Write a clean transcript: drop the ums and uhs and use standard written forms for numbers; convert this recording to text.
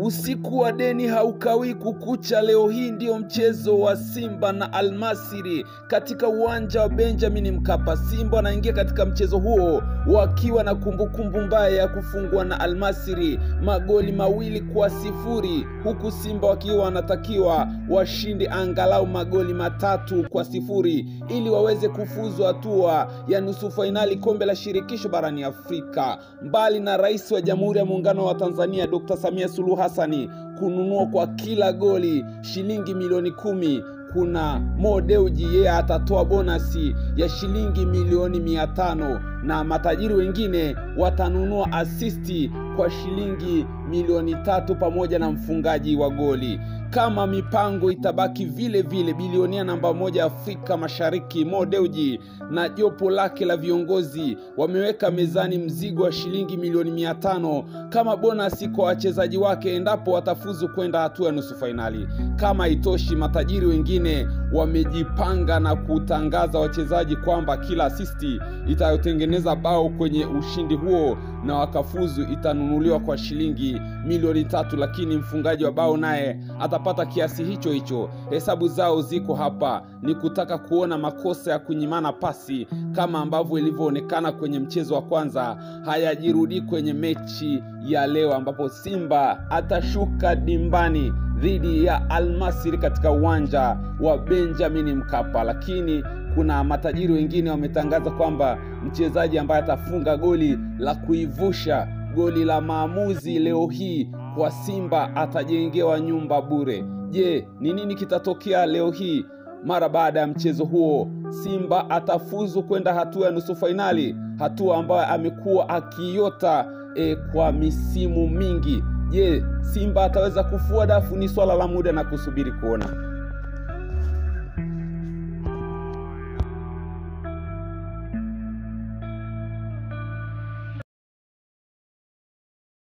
Usiku wa deni haukawi kukucha. Leo hii ndio mchezo wa Simba na Al-Masry katika uwanja wa Benjamin Mkapa. Simba wanaingia katika mchezo huo wakiwa na kumbukumbu mbaya ya kufungwa na Al-Masry magoli 2-0, huku Simba wakiwa wanatakiwa washinde angalau magoli 3-0 ili waweze kufuzu hatua ya nusu fainali kombe la shirikisho barani Afrika. Mbali na Rais wa Jamhuri ya Muungano wa Tanzania Dr. Samia Suluhu Hassan kununua kwa kila goli shilingi milioni 10, kuna Mo Dewji yeye atatoa bonasi ya shilingi milioni 500 na matajiri wengine watanunua asisti kwa shilingi milioni 3 pamoja na mfungaji wa goli. Kama mipango itabaki vile vile, bilionia namba 1 Afrika Mashariki Mo Dewji na jopo lake la viongozi wameweka mezani mzigo wa shilingi milioni 500 kama bonasi kwa wachezaji wake endapo watafuzu kwenda hatua ya nusu fainali. Kama itoshi, matajiri wengine wamejipanga na kutangaza wachezaji kwamba kila asisti itayotengeneza bao kwenye ushindi huo na wakafuzu itanunuliwa kwa shilingi milioni 3, lakini mfungaji wa bao naye atapata kiasi hicho hicho. Hesabu zao ziko hapa, ni kutaka kuona makosa ya kunyimana pasi kama ambavyo ilivyoonekana kwenye mchezo wa kwanza hayajirudi kwenye mechi ya leo, ambapo Simba atashuka dimbani dhidi ya Al-Masry katika uwanja wa Benjamin Mkapa. Lakini kuna matajiri wengine wametangaza kwamba mchezaji ambaye atafunga goli la kuivusha, goli la maamuzi leo hii kwa Simba atajengewa nyumba bure. Je, ni nini kitatokea leo hii mara baada ya mchezo huo? Simba atafuzu kwenda hatua ya nusu fainali, hatua ambayo amekuwa akiota kwa misimu mingi. Je, Simba ataweza kufua dafu? Ni swala la muda na kusubiri kuona.